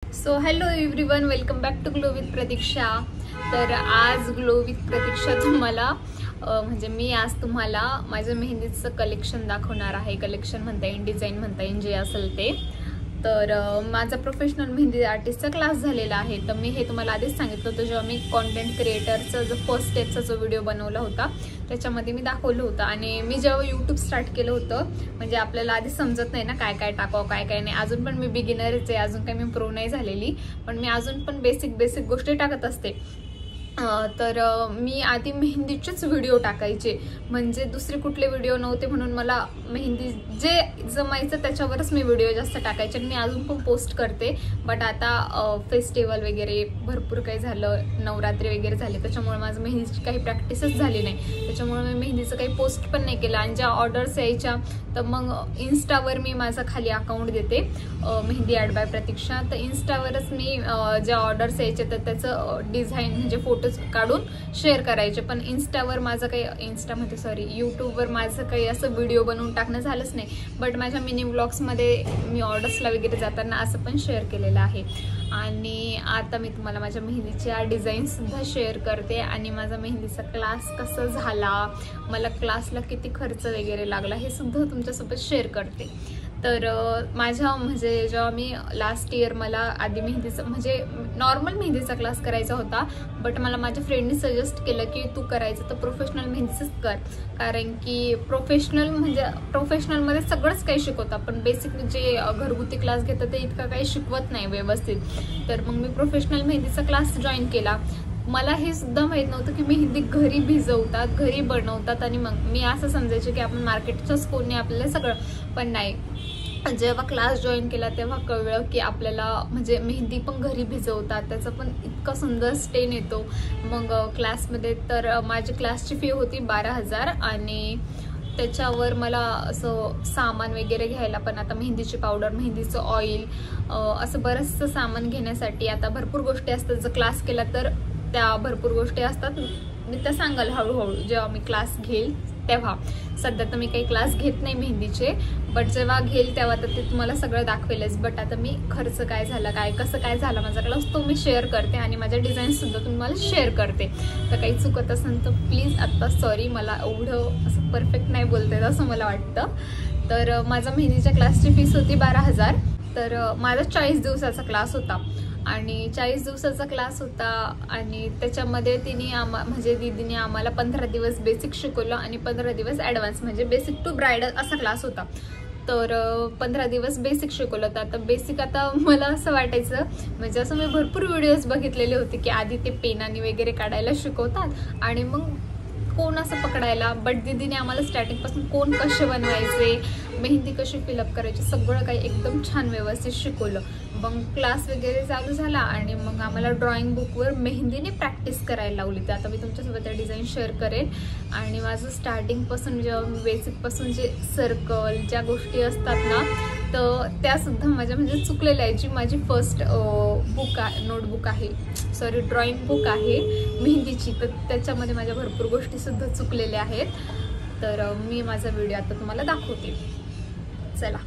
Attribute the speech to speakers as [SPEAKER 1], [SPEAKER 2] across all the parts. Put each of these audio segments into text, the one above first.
[SPEAKER 1] So hello everyone, welcome back to glow with Pratiksha. तर आज glow with प्रतीक्षा तुम्हाला म्हणजे मी आज तुम्हाला माझ्या मेहंदीचं कलेक्शन दाखवणार आहे. कलेक्शन म्हणता येईल, डिझाईन म्हणता येईल, जे असेल ते. तर माझा प्रोफेशनल मेहंदी आर्टिस्टचा क्लास झालेला आहे. तर मी हे तुम्हाला आधीच सांगितलं होतं, जेव्हा मी कॉन्टेंट क्रिएटरचा जो फर्स्ट स्टेपचा जो व्हिडिओ बनवला होता त्याच्यामध्ये मी दाखवलं होतं. आणि मी जेव्हा यूट्यूब स्टार्ट केलं होतं, म्हणजे आपल्याला आधी समजत नाही ना काय काय टाकावं काय काय नाही. अजून पण मी बिगिनरच आहे, अजून काही मी प्रो नाही झालेली, पण मी अजून पण बेसिक गोष्टी टाकत असते. तर मी आधी मेहंदीचेच व्हिडिओ टाकायचे, म्हणजे दुसरे कुठले व्हिडिओ नव्हते, म्हणून मला मेहंदी जे जमायचं त्याच्यावरच मी व्हिडिओ जास्त टाकायचे. आणि मी अजून पण पोस्ट करते, बट आता फेस्टिवल वगैरे भरपूर काही झालं, नवरात्री वगैरे झाले, त्याच्यामुळे माझं मेहंदीची काही प्रॅक्टिसच झाली नाही. त्याच्यामुळे मी मेहंदीचं काही पोस्ट पण नाही केलं. आणि ज्या ऑर्डर्स यायच्या तर मग इन्स्टावर मी माझं खाली अकाउंट देते, मेहंदी आर्ट बाय प्रतीक्षा. तर इन्स्टावरच मी ज्या ऑर्डर्स यायचे तर त्याचं डिझाईन म्हणजे फोटोज काढून शेअर करायचे. पण इन्स्टावर माझं काही यूट्यूबवर माझं काही असं व्हिडिओ बनवून टाकणं झालंच नाही. बट माझ्या मिनी व्लॉग्समध्ये मी ऑर्डर्सला वगैरे जाताना असं पण शेअर केलेलं आहे. आणि आता मी तुम्हाला माझ्या मेहंदीच्या डिझाईनसुद्धा शेअर करते, आणि माझा मेहंदीचा क्लास कसा झाला, मला क्लासला किती खर्च वगैरे लागला, हे सुद्धा तुमच्यासोबत शेअर करते. तर माझ्या म्हणजे जेव्हा मी लास्ट इयर मला आधी मेहंदीचं म्हणजे नॉर्मल मेहंदीचा क्लास करायचा होता, बट मला माझ्या फ्रेंडनी सजेस्ट केलं की तू करायचं तर प्रोफेशनल मेहंदीचंच कर. कारण की प्रोफेशनलमध्ये सगळंच काही शिकवतात, पण बेसिक जे घरगुती क्लास घेतात ते इतकं काही शिकवत नाही व्यवस्थित. तर मग मी प्रोफेशनल मेहंदीचा क्लास जॉईन केला. मला हे सुद्धा माहीत नव्हतं की मेहंदी घरी भिजवतात, घरी बनवतात, आणि मग मी असं समजायचे की आपण मार्केटचंच कोणी आपल्याला सगळं, पण नाही. जेव्हा क्लास जॉईन केला तेव्हा कळलं की आपल्याला म्हणजे मेहंदी पण घरी भिजवतात, त्याचा पण इतका सुंदर स्टेन येतो. मग क्लासमध्ये तर माझी क्लासची फी होती 12,000, आणि त्याच्यावर मला असं सामान वगैरे घ्यायला पण, आता मेहंदीची पावडर, मेहंदीचं ऑइल, असं बरंचसं सामान घेण्यासाठी आता भरपूर गोष्टी असतात. जर क्लास केला तर त्या भरपूर गोष्टी असतात, मी त्या सांगाल हळूहळू जेव्हा मी क्लास घेईल तेव्हा. सध्या तर मी काही क्लास घेत नाही मेहंदीचे, बट जेव्हा घेईल तेव्हा तर ते तुम्हाला सगळं दाखवेलच. बट आता मी खर्च काय झाला, कसं काय झाला माझा क्लास, तो मी शेअर करते, आणि माझ्या डिझाईनसुद्धा तुम्हाला शेअर करते. तर काही चुकत असेल तर प्लीज आता सॉरी, मला एवढं असं परफेक्ट नाही बोलते असं मला वाटतं. तर माझा मेहंदीच्या क्लासची फीस होती 12,000. तर माझा 40 दिवसाचा क्लास होता, आणि 40 दिवसाचा क्लास होता, आणि त्याच्यामध्ये म्हणजे दीदीने आम्हाला 15 दिवस बेसिक शिकवलं आणि 15 दिवस ॲडव्हान्स, म्हणजे बेसिक टू ब्रायडल असा क्लास होता. तर 15 दिवस बेसिक शिकवलं होतं. आता बेसिक, आता मला असं वाटायचं, म्हणजे असं मी भरपूर व्हिडिओज बघितलेले होते की आधी ते पेनाने वगैरे काढायला शिकवतात आणि मग कोण असं पकडायला. बट दीदीने आम्हाला स्टार्टिंगपासून कोण कसे बनवायचे, मेहंदी कशी फिलअप करायची, सगळं काही एकदम छान व्यवस्थित शिकवलं. मग क्लास वगैरे चालू झाला, आणि मग आम्हाला ड्रॉइंग बुकवर मेहंदीने प्रॅक्टिस करायला लावली. तर आता मी तुमच्यासोबत त्या डिझाईन शेअर करेन. आणि माझं स्टार्टिंगपासून जेव्हा मी बेसिकपासून जे सर्कल ज्या गोष्टी असतात ना, तर त्यासुद्धा माझ्या म्हणजे चुकलेल्या आहे. जी माझी फर्स्ट नोटबुक आहे, ड्रॉइंग बुक आहे मेहंदीची, तर त्याच्यामध्ये माझ्या भरपूर गोष्टीसुद्धा चुकलेल्या आहेत. तर मी माझा व्हिडिओ आता तुम्हाला दाखवते. चला,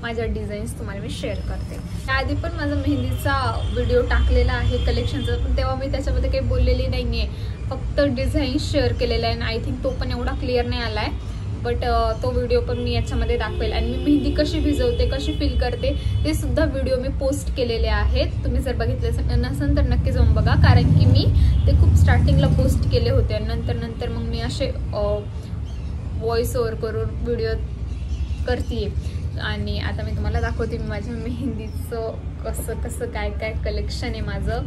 [SPEAKER 1] माझ्या डिझाईन्स तुम्हाला मी शेअर करते. त्याआधी पण माझा मेहंदीचा व्हिडिओ टाकलेला आहे कलेक्शनचा, पण तेव्हा मी त्याच्यामध्ये काही बोललेली नाही आहे, फक्त डिझाईन शेअर केलेला आहे. आणि आय थिंक तो पण एवढा क्लिअर नाही आला आहे, बट तो व्हिडिओ पण मी याच्यामध्ये दाखवेल. आणि मी मेहंदी कशी भिजवते, कशी फील करते, ते सुद्धा व्हिडिओ मी पोस्ट केलेले आहेत. तुम्ही जर बघितले नसेल तर नक्की जाऊन बघा, कारण की मी ते खूप स्टार्टिंगला पोस्ट केले होते, आणि नंतर मग मी असे व्हॉइस ओव्हर करून व्हिडिओ करते. आणि आता मी तुम्हाला दाखवते मी माझ्या मेहंदीचं कसं काय कलेक्शन आहे माझं.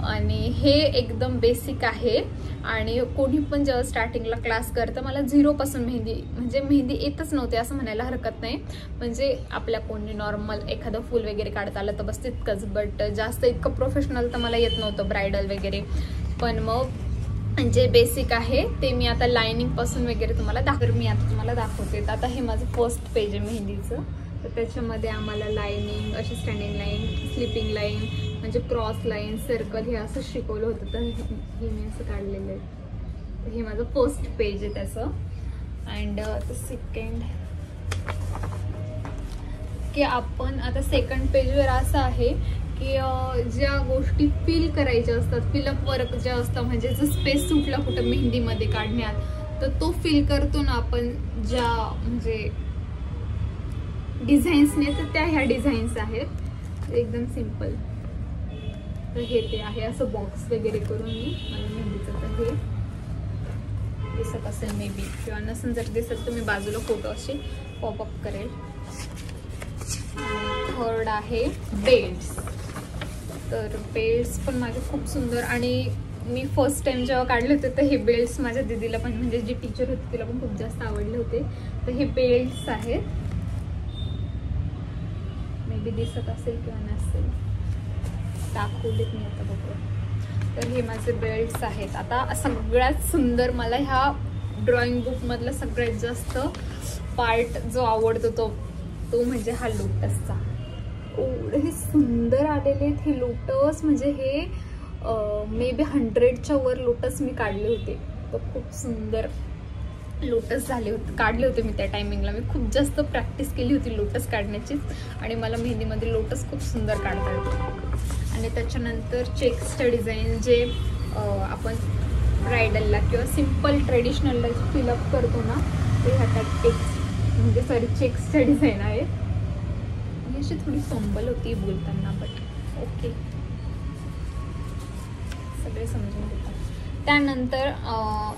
[SPEAKER 1] आणि हे एकदम बेसिक आहे, आणि कोणी पण जेव्हा स्टार्टिंगला क्लास करतं, मला 0पासून मेहंदी येतच नव्हते असं म्हणायला हरकत नाही. म्हणजे आपल्या कोणी नॉर्मल एखादं फूल वगैरे काढता आलं तर बस तितकंच, बट जास्त इतकं प्रोफेशनल तर मला येत नव्हतं, ब्रायडल वगैरे. पण मग जे बेसिक आहे ते मी आता लाइनिंगपासून वगैरे तुम्हाला दाखवते. तर आता हे माझं फर्स्ट पेज आहे मेहंदीचं. तर त्याच्यामध्ये आम्हाला लाइनिंग, अशी स्टँडिंग लाईन, स्लिपिंग लाईन, म्हणजे क्रॉस लाईन, सर्कल, हे असं शिकवलं होतं. तर हे मी असं काढलेलं आहे. हे माझं फर्स्ट पेज आहे त्याचं. अँड सेकंड की आपण आता सेकंड पेजवर असं आहे की ज्या गोष्टी फील करायच्या असतात, फिलअप वर्क जे असतं, म्हणजे जर स्पेस सुटला कुठं मेहंदीमध्ये काढण्यात तर तो फील करतो ना आपण ज्या म्हणजे डिझाईन्सने, तर त्या ह्या डिझाईन्स आहेत एकदम सिम्पल. तर हे ते आहे असं बॉक्स वगैरे करून मी मला मेहंदीचं. तर हे दिसत असेल मे बी, किंवा नसेल जर दिसत तर मी बाजूला फोटो असे पॉपअप करेल. आणि थर्ड आहे बेल्ट्स. तर बेल्ट्स पण माझे खूप सुंदर, आणि मी फर्स्ट टाइम जेव्हा काढले होते तर हे बेल्ट्स माझ्या दीदीला पण, म्हणजे जी टीचर होती तिला पण खूप जास्त आवडले होते. तर हे बेल्ट्स आहेत, मे बी दिसत असेल किंवा नसेल, दाखवलेत मी आता बघूया. तर हे माझे बेल्ट्स आहेत. आता सगळ्यात सुंदर मला ह्या ड्रॉइंग बुक मधला सगळ्यात जास्त पार्ट जो आवडतो तो म्हणजे हा लोटसचा. एवढे सुंदर आलेले आहेत हे लोटस, म्हणजे हे मे बी 100च्या वर लोटस मी काढले होते. तर खूप सुंदर लोटस काढले होते मी त्या टायमिंगला. मी खूप जास्त प्रॅक्टिस केली होती लोटस काढण्याचीच, आणि मला मेहंदीमध्ये लोटस खूप सुंदर काढता येतो. आणि त्याच्यानंतर चेक्सच्या डिझाईन जे आपण ब्रायडलला किंवा सिम्पल ट्रेडिशनलला फिलअप करतो ना, ते ह्याच्यात चेक्सच्या डिझाईन आहेत. अशी थोडी फंबल होती बोलताना, बट ओके, सगळे समजून घेतात. त्यानंतर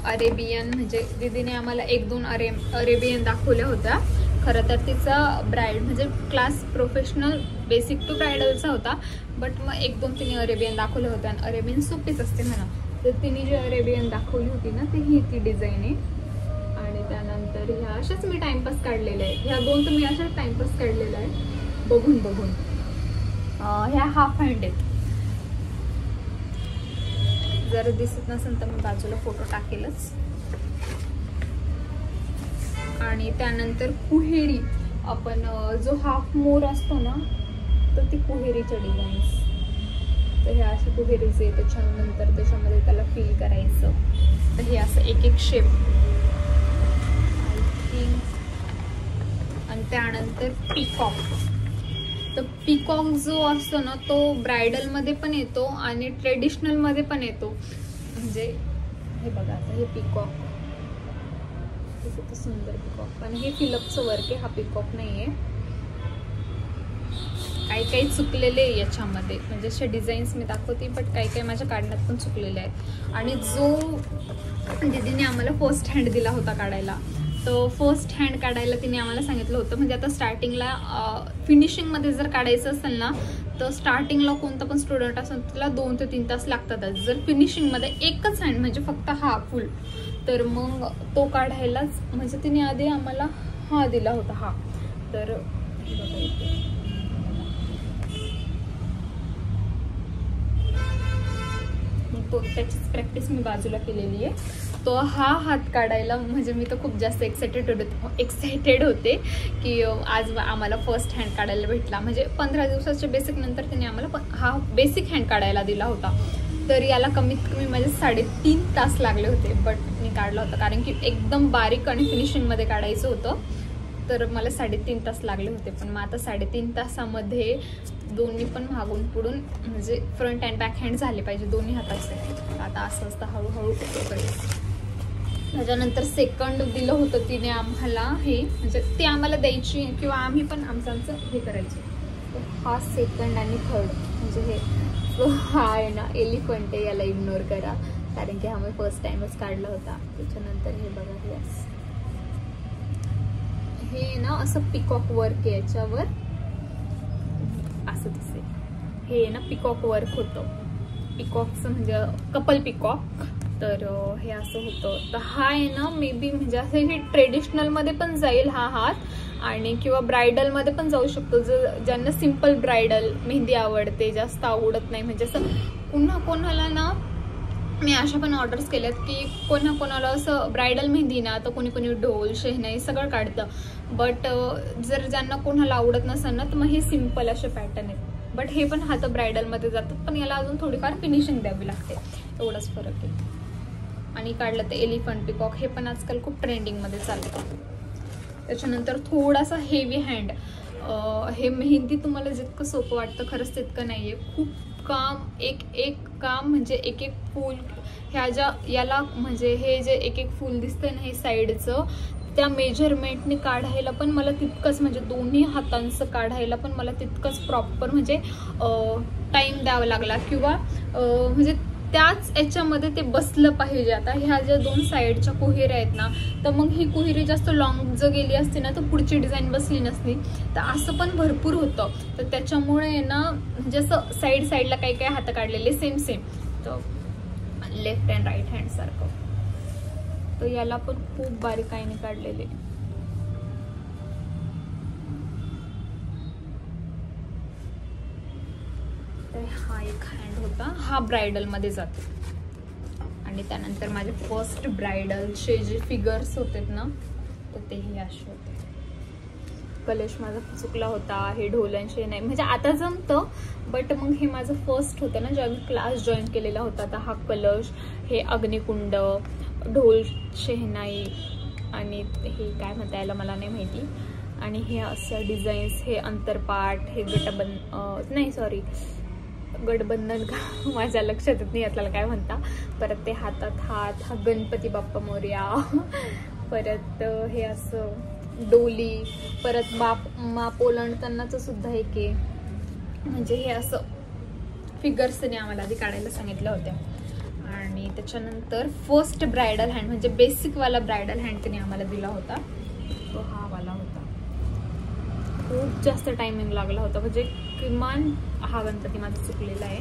[SPEAKER 1] अरेबियन, म्हणजे दीदीने आम्हाला 1-2 अरेबियन दाखवल्या होत्या. खरं तर तिचा ब्राईड म्हणजे क्लास प्रोफेशनल बेसिक टू ब्रायडलचा होता, बट मग 1-2 तिने अरेबियन दाखवल्या होत्या. आणि अरेबियन सोपीच असते म्हणा. तर तिने जी अरेबियन दाखवली होती ना, ती डिझाईन आहे. आणि त्यानंतर ह्या अशाच मी टाइमपास काढलेल्या आहेत. ह्या 2 तर मी अशाच टाइमपास काढलेल्या आहे बघून. ह्या हाफ हँड आहेत. जर दिसत नसेल तर मी बाजूला फोटो टाकेलच. आणि त्यानंतर कुहेरी, आपण जो हाफ मोर असतो ना, तर ती कुहेरीच्या डिझाईन्स. तर हे असे कुहेरीचे, त्याच्यानंतर त्याच्यामध्ये त्याला फील करायचं. तर हे असं एक शेप आय थिंक. आणि त्यानंतर पिकॉक. तर पिकॉक जो असतो ना, तो ब्रायडलमध्ये पण येतो आणि ट्रेडिशनलमध्ये पण येतो. म्हणजे हे बघा, आता हे पिकॉक किती सुंदर पिकॉक. आणि हे फिलअपचं वर्क आहे, हा पिकॉक नाहीये. काही चुकलेले आहे याच्यामध्ये, म्हणजे असे डिझाईन्स मी दाखवते, बट काही माझ्या काढण्यात पण चुकलेले आहेत. आणि जो दीदीने आम्हाला फर्स्ट हँड दिला होता काढायला, तो फर्स्ट हँड काढायला तिने आम्हाला सांगितलं होतं. म्हणजे आता स्टार्टिंगला फिनिशिंगमध्ये जर काढायचं असेल ना, तर स्टार्टिंगला कोणता पण स्टुडंट असेल त्याला 2 ते 3 तास लागतातच. जर फिनिशिंगमध्ये एकच हँड म्हणजे फक्त हा फुल, तर मग तो काढायलाच, म्हणजे तिने आधी आम्हाला हा दिला होता हा. तर त्याचीच प्रॅक्टिस मी बाजूला केलेली आहे. तो हा हात काढायला म्हणजे मी तर खूप जास्त एक्सायटेड होते की आज आम्हाला फर्स्ट हँड काढायला भेटला. म्हणजे 15 दिवसाच्या बेसिक नंतर तिने आम्हाला हा बेसिक हँड काढायला दिला होता. तर याला कमीत कमी माझे 3.5 तास लागले होते, बट मी काढला होता कारण की एकदम बारीक आणि फिनिशिंगमध्ये काढायचं होतं. तर मला 3.5 तास लागले होते. पण मग आता 3.5 तासामध्ये दोन्ही पण मागून पुढून म्हणजे फ्रंट अँड बॅक हँड झाले पाहिजे दोन्ही हाताचे. आता असं असतं हळूहळू होतं. त्याच्यानंतर सेकंड दिलं होतं तिने आम्हाला, हे म्हणजे ती आम्हाला द्यायची किंवा आम्ही पण आमचं हे करायचं. तर हा सेकंड आणि थर्ड म्हणजे हे हा आहे ना एलिफंट आहे, याला इग्नोर करा कारण की आम्ही फर्स्ट टाइमच काढला होता. त्याच्यानंतर हे बघा, हे ना असं पिकॉक वर्क आहे याच्यावर, असं दिसेल. हे ना पिकॉक वर्क होतं, पिकॉकचं म्हणजे कपल पिकॉक. तर हे असं होतं. तर हा आहे ना मे बी म्हणजे असं हे ट्रेडिशनलमध्ये पण जाईल हा हात आणि किंवा ब्रायडलमध्ये पण जाऊ शकतो. जर ज्यांना सिम्पल ब्रायडल मेहंदी आवडते, जास्त आवडत नाही म्हणजे असं कोणाला ना, मी अशा पण ऑर्डर्स केल्यात की कोणाला असं ब्रायडल मेहंदी ना तर कोणी ढोल शहनाई सगळं काढतं. बट जर ज्यांना कोणाला आवडत नसेल ना तर मग हे सिम्पल असे पॅटर्न आहेत. बट हे पण हात ब्रायडलमध्ये जातात, पण याला अजून थोडीफार फिनिशिंग द्यावी लागते, एवढाच फरक आहे. आणि काढलं तर एलिफंट पिकॉक, हे पण आजकाल खूप ट्रेंडिंगमध्ये चालतं. त्याच्यानंतर थोडासा हेवी हँड, हे मेहंदी तुम्हाला जितकं सोपं वाटतं खरंच तितकं नाही आहे. खूप काम, एक काम म्हणजे एक फूल याला म्हणजे हे जे एक फूल दिसतंय ना हे साईडचं, त्या मेजरमेंटने काढायला पण मला तितकंच म्हणजे दोन्ही हातांचं काढायला पण मला तितकंच प्रॉपर म्हणजे टाईम द्यावा लागला किंवा म्हणजे त्याच याच्यामध्ये ते बसलं पाहिजे. आता ह्या ज्या 2 साईडच्या कुहेऱ्या आहेत ना, तर मग ही कुहेरी जास्त लॉंग जर गेली असती ना तर पुढची डिझाईन बसली नसती. तर असं पण भरपूर होतं. तर त्याच्यामुळे ना म्हणजे असं साईडला काही काही हात काढलेले सेम तर लेफ्ट अँड राईट हँड सारखं. तर याला पण खूप बारीकाईने काढलेले. तर हा एक हँड होता, हा ब्रायडल मध्ये जातो. आणि त्यानंतर माझे फर्स्ट ब्रायडलचे जे फिगर्स होते ना तर तेही असे होते. कलश माझा चुकला होता, हे ढोलांचे नाही म्हणजे आता जमतं, बट मग हे माझं फर्स्ट होतं ना जेव्हा मी क्लास जॉईन केलेला होता. आता हा कलश, हे अग्निकुंड, ढोल, शेहनाई आणि हे काय म्हणता यायला मला नाही माहिती. आणि हे असं डिझाईन्स, हे अंतरपाठ, हे गडबंधन का माझ्या लक्षात येत नाही यातला काय म्हणता. परत ते हातात हात, हा गणपती बाप्पा मोरया. परत हे असं डोली, परत माप ओलांडतानाच सुद्धा एक आहे. म्हणजे हे असं फिगर्सने आम्हाला आधी काढायला सांगितलं होत्या. आणि त्याच्यानंतर फर्स्ट ब्रायडल हँड म्हणजे बेसिकवाला ब्रायडल हँड त्याने आम्हाला दिला होता, तो हा वाला होता. खूप जास्त टायमिंग लागला होता म्हणजे किमान हा गणपती माझा चुकलेला आहे,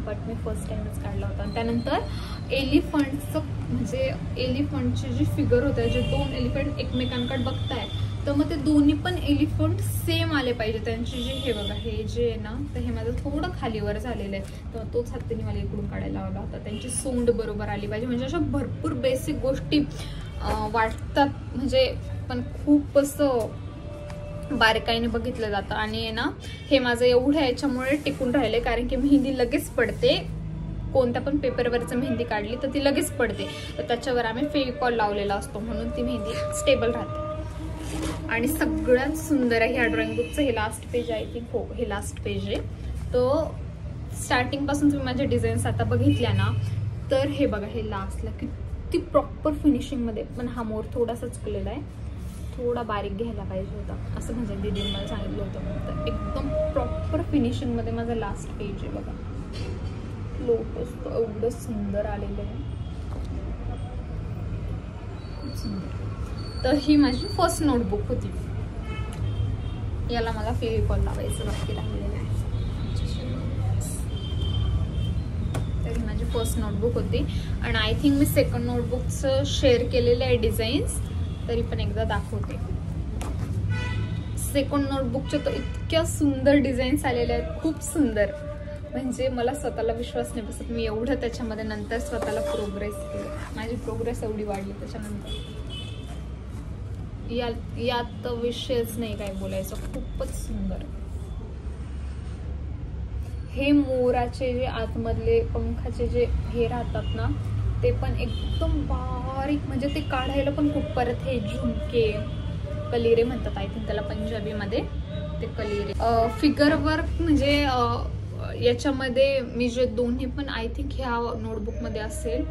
[SPEAKER 1] बट मी फर्स्ट टाइमच काढला होता. आणि त्यानंतर एलिफंटचं म्हणजे एलिफंटचे जे फिगर होते, जे 2 एलिफंट एकमेकांकडे बघताय, तर मग ते दोन्ही पण एलिफंट सेम आले पाहिजे. त्यांचे जे हे बघा, हे जे आहे ना, तर हे माझं थोडं खालीवर झालेलं आहे, तर तोच हात त्यांनी मला इकडून काढायला लावला होता. त्यांची सोंड बरोबर आली पाहिजे. म्हणजे अशा भरपूर बेसिक गोष्टी वाटतात म्हणजे, पण खूप असं बारकाईने बघितलं जातं. आणि ना हे माझं एवढं याच्यामुळे टिकून राहिले कारण की मेहंदी लगेच पडते. कोणत्या पण पेपरवरचं मेहंदी काढली तर ती लगेच पडते, तर त्याच्यावर आम्ही फेविकॉल लावलेला असतो म्हणून ती मेहंदी स्टेबल राहते. आणि सगळ्यात सुंदर आहे ह्या ड्रॉइंग बुकचं हे लास्ट पेज, आय थिंक हो हे लास्ट पेज आहे. तो स्टार्टिंग पासून तुम्ही माझ्या डिझाईन्स आता बघितल्या ना, तर हे बघा हे लास्टला किती प्रॉपर फिनिशिंगमध्ये. पण हा मोर थोडासा चुकलेला आहे, थोडा बारीक घ्यायला पाहिजे होता असं म्हणजे दीदीने मला सांगितलं होतं. तर एकदम प्रॉपर फिनिशिंगमध्ये माझा लास्ट पेज आहे बघा. लोटस एवढं सुंदर आलेलं आहे, खूप सुंदर. तर ही माझी फर्स्ट नोटबुक होती. याला मला फेविकॉल लावायचं बाकी राहिलेलं आहे. तर ही माझी फर्स्ट नोटबुक होती. आणि आय थिंक मी सेकंड नोटबुकचं शेअर केलेलं आहे डिझाईन्स, तरी पण एकदा दाखवते. सेकंड नोटबुकच्या तर इतक्या सुंदर डिझाईन्स आलेल्या आहेत, खूप सुंदर. म्हणजे मला स्वतःला विश्वास नाही बसत मी एवढं त्याच्यामध्ये नंतर स्वतःला प्रोग्रेस केली. माझी प्रोग्रेस एवढी वाढली त्याच्यानंतर. यात विषयच नाही काय बोलायचं, खूपच सुंदर. हे मोराचे जे आतमधले पंखाचे जे हे राहतात ना, ते पण एकदम बारीक म्हणजे ते काढायला पण खूप. परत हे झुमके, कलिरे म्हणतात आय थिंक त्याला पंजाबीमध्ये, ते कलिरे. फिगर वर्क म्हणजे याच्यामध्ये मी जे दोन्ही पण आय थिंक ह्या नोटबुकमध्ये असेल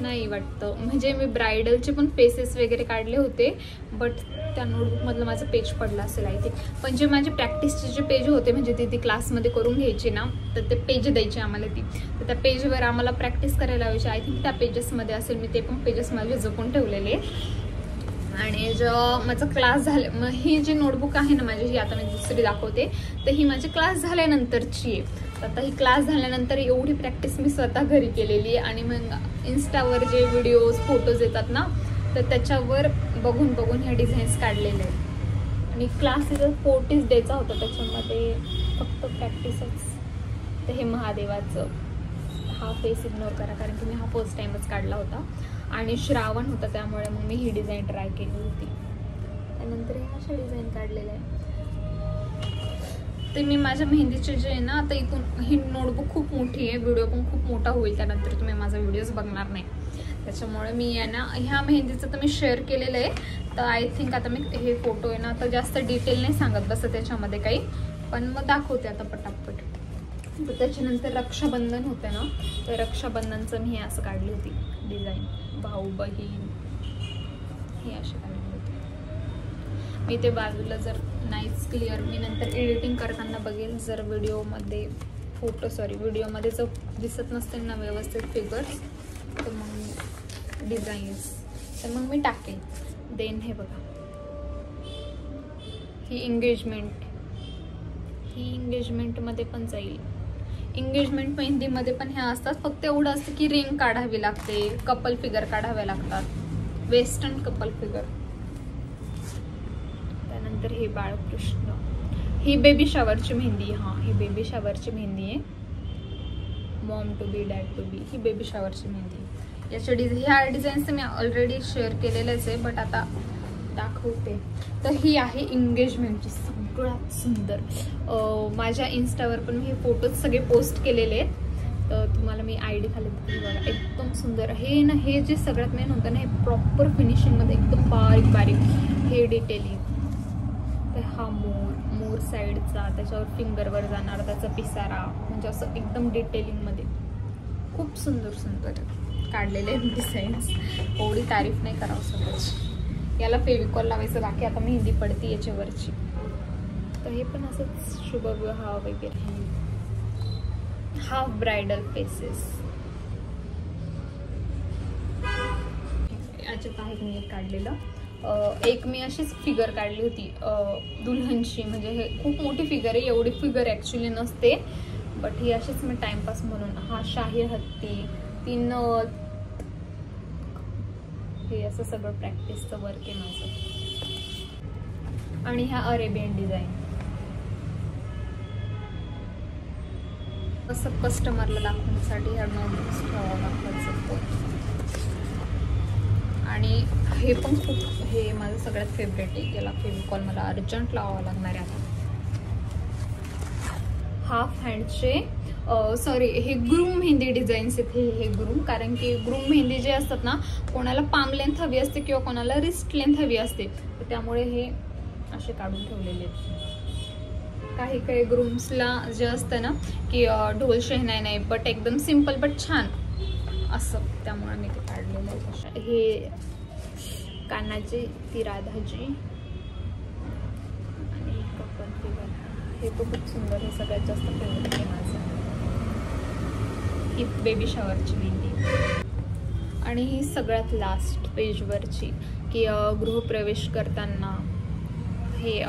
[SPEAKER 1] नाही वाटतं. म्हणजे मी ब्रायडलचे पण फेसेस वगैरे काढले होते, बट त्या नोटबुकमधलं माझं पेज पडलं असेल आय थिंक. पण जे माझे प्रॅक्टिसचे जे पेज होते म्हणजे ती क्लासमध्ये करून घ्यायची ना, तर ते पेज द्यायचे आम्हाला ती. तर त्या पेजवर आम्हाला प्रॅक्टिस करायला लावायची. आय थिंक त्या पेजेसमध्ये असेल, मी ते पण पेजेस माझे जपून ठेवलेले. आणि जेव्हा माझा क्लास झाला, मग ही जी नोटबुक आहे ना माझी, ही आता मी दुसरी दाखवते, तर ही माझी क्लास झाल्यानंतरची आहे. आता ही क्लास झाल्यानंतर एवढी प्रॅक्टिस मी स्वतः घरी केलेली आहे. आणि मग इन्स्टावर जे व्हिडिओज फोटोज येतात ना, तर त्याच्यावर बघून बघून ह्या डिझाईन्स काढलेल्या आहेत. आणि क्लास जर 40 डेचा होता, त्याच्यामध्ये फक्त प्रॅक्टिसच. तर हे महादेवाचं, हा फेस इग्नोर करा कारण की मी हा फर्स्ट टाइमच काढला होता. आणि श्रावण होता त्यामुळे मग मी ही डिझाईन ट्राय केली होती. त्यानंतर ह्या अशा डिझाईन काढलेल्या आहे. ते मी माझ्या मेहंदीचे जे आहे ना, आता इथून ही नोटबुक खूप मोठी आहे, व्हिडिओ पण खूप मोठा होईल, त्यानंतर तुम्ही माझा व्हिडिओज बघणार नाही. त्याच्यामुळे मी आहे ना ह्या मेहंदीचं तर मी शेअर केलेलं आहे. तर आय थिंक आता मी हे फोटो आहे ना आता जास्त डिटेल नाही सांगत बस त्याच्यामध्ये काही, पण मग दाखवते आता पटापट. तर त्याच्यानंतर रक्षाबंधन होतं ना, तर रक्षाबंधनचं मी हे असं काढली होती डिझाईन, भाऊ बहीण हे असे काढले होते मी. ते बाजूला जर नाहीच क्लिअर, मी नंतर एडिटिंग करताना बघेल जर व्हिडिओमध्ये व्हिडिओमध्ये जर दिसत नसतील ना व्यवस्थित फिगर्स तर मग डिझाईन्स तर मग मी टाकेल. देन हे बघा ही एंगेजमेंटमध्ये पण जाईल. एंगेजमेंट मेहंदीमध्ये पण ह्या असतात, फक्त एवढं असतं की रिंग काढावी लागते, कपल फिगर काढाव्या लागतात, वेस्टर्न कपल फिगर. त्यानंतर हे बाळकृष्ण, ही बेबी शॉवरची मेहंदी. हां ही बेबी शॉवरची मेहंदी आहे, mom to be dad to be, ही बेबी शॉवरची मेहंदी. याच्या ह्या डिझाईन्स मी ऑलरेडी शेअर केलेलेच आहे, बट आता दाखवते. तर ही आहे एंगेजमेंटची सगळ्यात सुंदर. माझ्या इन्स्टावर पण मी हे फोटोज सगळे पोस्ट केलेले आहेत, तर तुम्हाला मी ID खाली बघा. एकदम सुंदर हे ना, हे जे सगळ्यात मेन होतं ना, हे प्रॉपर फिनिशिंगमध्ये एकदम बारीक बारीक हे डिटेलिंग. तर हा मोर साईडचा, त्याच्यावर फिंगरवर जाणार त्याचा पिसारा, म्हणजे असं एकदम डिटेलिंगमध्ये खूप सुंदर सुंदर काढलेले डिझाईन्स. एवढी तारीफ नाही करावं सगळंच. याला फेविकॉल लावायचं बाकी, आता मेहंदी पडती याच्यावरची. तर हे पण असंच शुभविवाह वगैरे. हाफ ब्रायडल फेसेस याच्यात आहे मी एक काढलेलं. एक मी अशीच फिगर काढली होती दुल्हनची, म्हणजे हे खूप मोठी फिगर आहे, एवढी फिगर ॲक्च्युली नसते, बट ही अशीच मी टाइमपास म्हणून. हा शाही हत्ती, 3 हे असं सगळं प्रॅक्टिसचं वर्क आहे माझं. आणि ह्या अरेबियन डिझाईन असं कस्टमरला दाखवण्यासाठी ह्या नोटबुक्स ठेवावं लागतात. आणि हे पण खूप, हे माझं सगळ्यात फेवरेट आहे, याला फेविकॉल मला अर्जंट लावावं लागणार आहे आता. हाफ हँडचे हे ग्रूम मेहंदी डिझाईन्स आहेत. हे ग्रूम, कारण की ग्रूम मेहंदी जे असतात ना, कोणाला पाम लेंथ हवी असते किंवा कोणाला रिस्ट लेंथ हवी असते, तर त्यामुळे हे असे काढून ठेवलेले आहेत. काही काही ग्रूम्सला जे असतं ना की ढोल शहनाई नाही, बट एकदम सिम्पल बट छान असं, त्यामुळे मी ते काढलेलं आहे. हे कानाची ती राधाजी आणि कपल फिगर, हे पण खूप सुंदर, हे सगळ्यात जास्त फेवरेट आहे माझं. ही बेबी शॉवरची मेहंदी. आणि ही सगळ्यात लास्ट पेजवरची की गृहप्रवेश करताना हे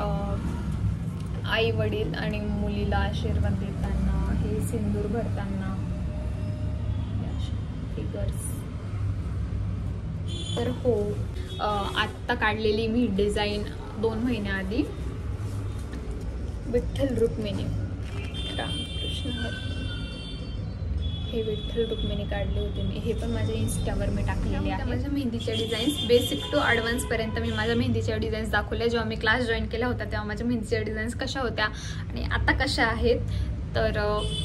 [SPEAKER 1] आई वडील आणि मुलीला आशीर्वाद देताना, हे सिंदूर भरताना फिगर्स. तर हो, आत्ता काढलेली मी डिझाईन 2 महिन्याआधी विठ्ठल रुक्मिणी, रामकृष्ण हरी, हे विठ्ठल रुक्मिणी काढले होते मी. हे पण माझ्या इन्स्टावर मी टाकलेले आहे. माझ्या मेहंदीच्या डिझाईन्स बेसिक टू ॲडव्हान्सपर्यंत मी माझ्या मेहंदीच्या डिझाईन्स दाखवल्या. जेव्हा मी क्लास जॉईन केला होता तेव्हा माझ्या मेहंदीच्या डिझाईन्स कशा होत्या आणि आता कशा आहेत, तर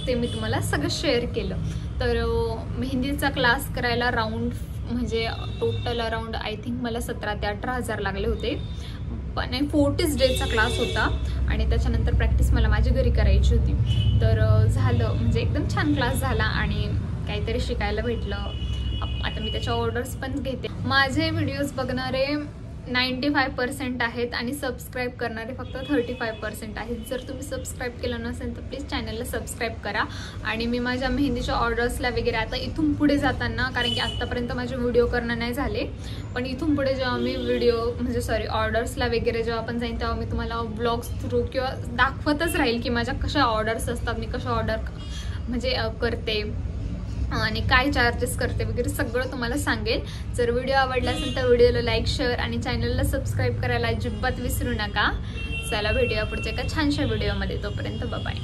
[SPEAKER 1] ते मी तुम्हाला सगळं शेअर केलं. तर मेहंदीचा क्लास करायला म्हणजे टोटल अराउंड आय थिंक मला 17,000 ते 18,000 लागले होते. पण 40 डेजचा क्लास होता आणि त्याच्यानंतर प्रॅक्टिस मला माझ्या घरी करायची होती. तर झालं, म्हणजे एकदम छान क्लास झाला आणि काहीतरी शिकायला भेटलं. आता मी त्याच्या ऑर्डर्स पण घेते. माझे व्हिडिओज बघणारे 95% आहेत आणि सबस्क्राईब करणारे फक्त 35% आहेत. जर तुम्ही सबस्क्राईब केलं नसेल तर प्लीज चॅनलला सबस्क्राईब करा. आणि मी माझ्या मेहंदीच्या ऑर्डर्सला वगैरे आता इथून पुढे जाताना, कारण की आत्तापर्यंत माझे व्हिडिओ करणं नाही झाले, पण इथून पुढे जेव्हा मी ऑर्डर्सला वगैरे जेव्हा आपण जाईन तेव्हा मी तुम्हाला ब्लॉग्स थ्रू किंवा दाखवतच राहील की माझ्या कशा ऑर्डर्स असतात, मी कशा ऑर्डर करते आणि काय चार्जेस करते वगैरे सगळं तुम्हाला सांगेल. जर व्हिडिओ आवडला असेल तर व्हिडिओला लाईक, शेअर आणि चॅनलला सबस्क्राईब करायला अजिबात विसरू नका. चला भेटूया पुढच्या एका छानशा व्हिडिओमध्ये. तोपर्यंत बाय.